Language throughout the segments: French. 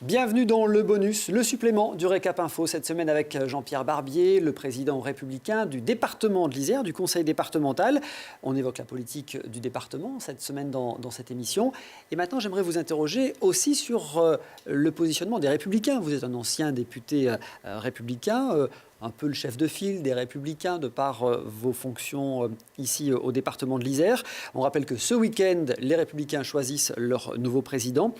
Bienvenue dans le bonus, le supplément du Récap Info, cette semaine avec Jean-Pierre Barbier, le président républicain du département de l'Isère, du conseil départemental. On évoque la politique du département cette semaine dans cette émission. Et maintenant, j'aimerais vous interroger aussi sur le positionnement des Républicains. Vous êtes un ancien député républicain, un peu le chef de file des Républicains de par vos fonctions ici au département de l'Isère. On rappelle que ce week-end, les Républicains choisissent leur nouveau président.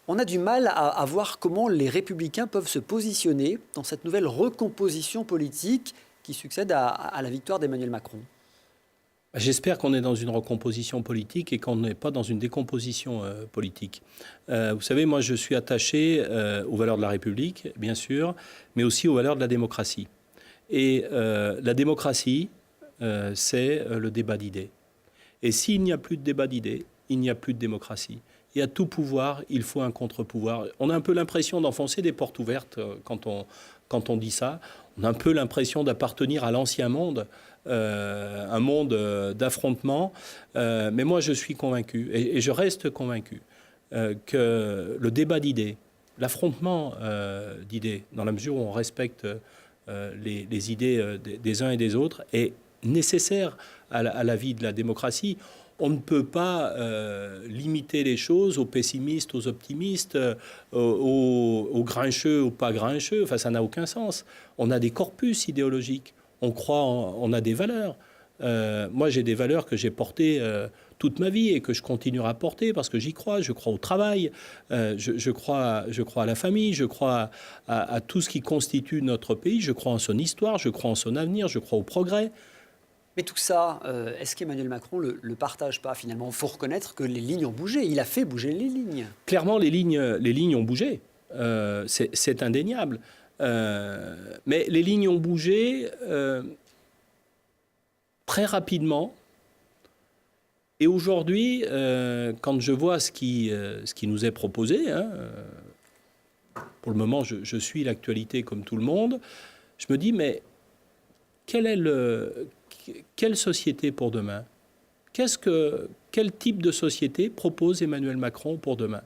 On a du mal à voir comment les Républicains peuvent se positionner dans cette nouvelle recomposition politique qui succède à la victoire d'Emmanuel Macron. J'espère qu'on est dans une recomposition politique et qu'on n'est pas dans une décomposition politique. Vous savez, moi, je suis attaché aux valeurs de la République, bien sûr, mais aussi aux valeurs de la démocratie. Et la démocratie, c'est le débat d'idées. Et s'il n'y a plus de débat d'idées, il n'y a plus de démocratie. Et à tout pouvoir, il faut un contre-pouvoir. On a un peu l'impression d'enfoncer des portes ouvertes quand on dit ça. On a un peu l'impression d'appartenir à l'ancien monde, un monde d'affrontement. Mais moi, je suis convaincu, et je reste convaincu, que le débat d'idées, l'affrontement d'idées, dans la mesure où on respecte les idées des uns et des autres, est nécessaire à la vie de la démocratie. On ne peut pas limiter les choses aux pessimistes, aux optimistes, aux grincheux, aux pas grincheux. Enfin, ça n'a aucun sens. On a des corpus idéologiques. On croit, on a des valeurs. Moi, j'ai des valeurs que j'ai portées toute ma vie et que je continuerai à porter parce que j'y crois. Je crois au travail, je crois à la famille, je crois à tout ce qui constitue notre pays. Je crois en son histoire, je crois en son avenir, je crois au progrès. Mais tout ça, est-ce qu'Emmanuel Macron ne le partage pas finalement ? Il faut reconnaître que les lignes ont bougé. Il a fait bouger les lignes. Clairement, les lignes ont bougé. C'est indéniable. Mais les lignes ont bougé très rapidement. Et aujourd'hui, quand je vois ce qui nous est proposé, pour le moment, je suis l'actualité comme tout le monde, je me dis, mais quelle société pour demain ? Quel type de société propose Emmanuel Macron pour demain ?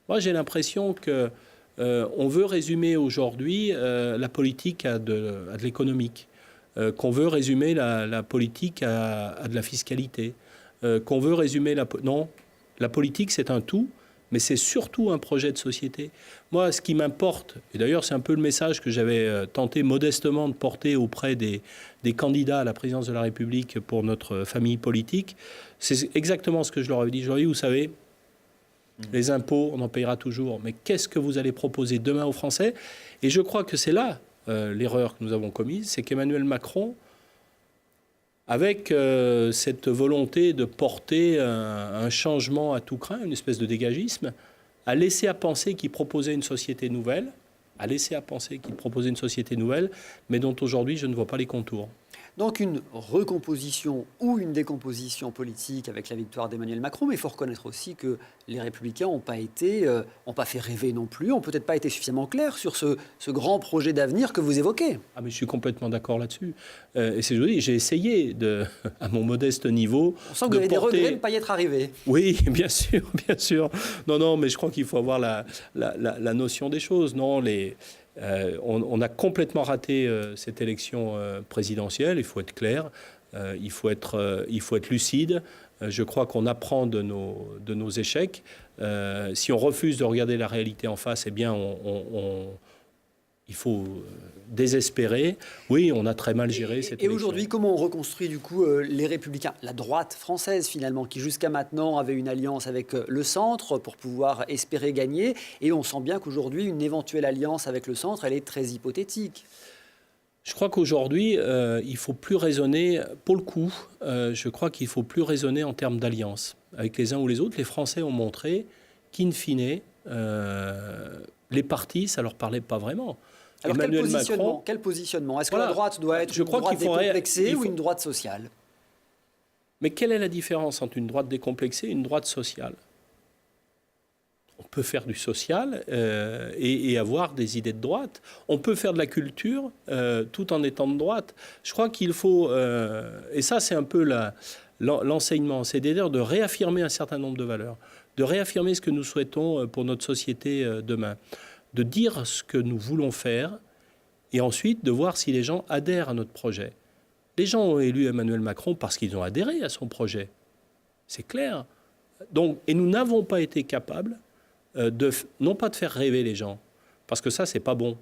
Moi, j'ai l'impression qu'on veut résumer aujourd'hui la politique à de l'économique, qu'on veut résumer la politique à de la fiscalité, qu'on veut résumer Non, la politique, c'est un tout, mais c'est surtout un projet de société. Moi, ce qui m'importe, et d'ailleurs c'est un peu le message que j'avais tenté modestement de porter auprès des candidats à la présidence de la République pour notre famille politique, c'est exactement ce que je leur avais dit. Je leur ai dit, vous savez, les impôts, on en payera toujours, mais qu'est-ce que vous allez proposer demain aux Français ? Et je crois que c'est là l'erreur que nous avons commise, c'est qu'Emmanuel Macron, avec cette volonté de porter un changement à tout crin, une espèce de dégagisme, a laissé à penser qu'il proposait une société nouvelle, mais dont aujourd'hui je ne vois pas les contours. Donc une recomposition ou une décomposition politique avec la victoire d'Emmanuel Macron, mais il faut reconnaître aussi que les Républicains n'ont pas fait rêver non plus, n'ont peut-être pas été suffisamment clairs sur ce grand projet d'avenir que vous évoquez. Ah mais je suis complètement d'accord là-dessus. Et c'est joli, j'ai essayé, à mon modeste niveau... On sent que vous avez des regrets de ne pas y être arrivé. Oui, bien sûr, bien sûr. Non, mais je crois qu'il faut avoir la notion des choses. Non, on a complètement raté cette élection présidentielle, il faut être clair, il faut être lucide. Je crois qu'on apprend de nos échecs. Si on refuse de regarder la réalité en face, eh bien, il faut désespérer. Oui, on a très mal géré cette élection. Et aujourd'hui, comment on reconstruit du coup les Républicains, la droite française finalement, qui jusqu'à maintenant avait une alliance avec le centre pour pouvoir espérer gagner. Et on sent bien qu'aujourd'hui, une éventuelle alliance avec le centre, elle est très hypothétique. Je crois qu'aujourd'hui, il ne faut plus raisonner, pour le coup, je crois qu'il ne faut plus raisonner en termes d'alliance avec les uns ou les autres. Les Français ont montré qu'in fine, les partis, ça ne leur parlait pas vraiment. Alors quel positionnement ? Est-ce que la droite doit être une droite décomplexée ou une droite sociale ? Mais quelle est la différence entre une droite décomplexée et une droite sociale ? On peut faire du social et avoir des idées de droite. On peut faire de la culture tout en étant de droite. Je crois qu'il faut... et ça, c'est un peu l'enseignement. C'est d'ailleurs de réaffirmer un certain nombre de valeurs. de réaffirmer ce que nous souhaitons pour notre société demain, de dire ce que nous voulons faire et ensuite de voir si les gens adhèrent à notre projet. Les gens ont élu Emmanuel Macron parce qu'ils ont adhéré à son projet. C'est clair. Donc, et nous n'avons pas été capables non pas de faire rêver les gens, parce que ça, c'est pas bon,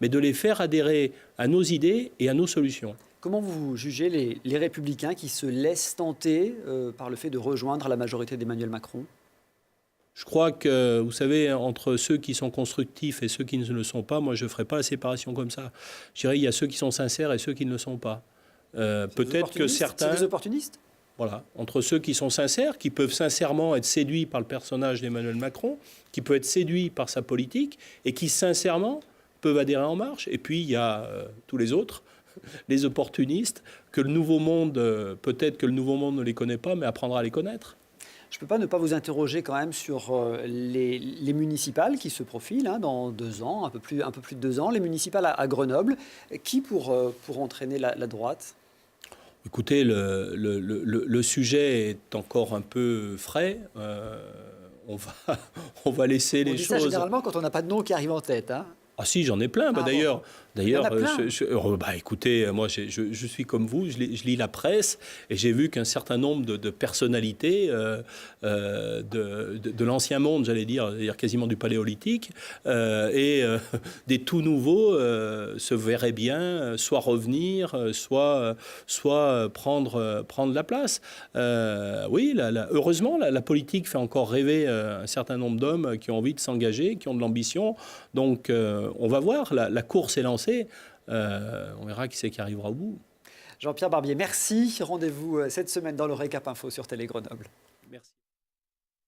mais de les faire adhérer à nos idées et à nos solutions. Comment vous jugez les Républicains qui se laissent tenter par le fait de rejoindre la majorité d'Emmanuel Macron ? Je crois que, vous savez, entre ceux qui sont constructifs et ceux qui ne le sont pas, moi, je ne ferai pas la séparation comme ça. Je dirais, il y a ceux qui sont sincères et ceux qui ne le sont pas. Peut-être que certains... C'est des opportunistes ? Voilà, entre ceux qui sont sincères, qui peuvent sincèrement être séduits par le personnage d'Emmanuel Macron, qui peuvent être séduits par sa politique, et qui sincèrement peuvent adhérer En Marche. Et puis il y a tous les autres, les opportunistes, que le Nouveau Monde, peut-être que le Nouveau Monde ne les connaît pas, mais apprendra à les connaître. Je ne peux pas ne pas vous interroger quand même sur les municipales qui se profilent dans 2 ans, un peu plus de 2 ans, les municipales à Grenoble. Qui pour entraîner la droite ? Écoutez, le sujet est encore un peu frais. On va laisser les choses... On dit ça généralement quand on n'a pas de nom qui arrive en tête. Ah si, j'en ai plein. D'ailleurs, écoutez, moi je suis comme vous, je lis la presse et j'ai vu qu'un certain nombre de personnalités de l'ancien monde, j'allais dire quasiment du paléolithique, et des tout nouveaux se verraient bien soit revenir, soit prendre la place. Oui, heureusement, la politique fait encore rêver un certain nombre d'hommes qui ont envie de s'engager, qui ont de l'ambition. Donc, on va voir, la course est lancée, on verra qui c'est qui arrivera au bout. Jean-Pierre Barbier, merci. Rendez-vous cette semaine dans le Récap Info sur Télé Grenoble.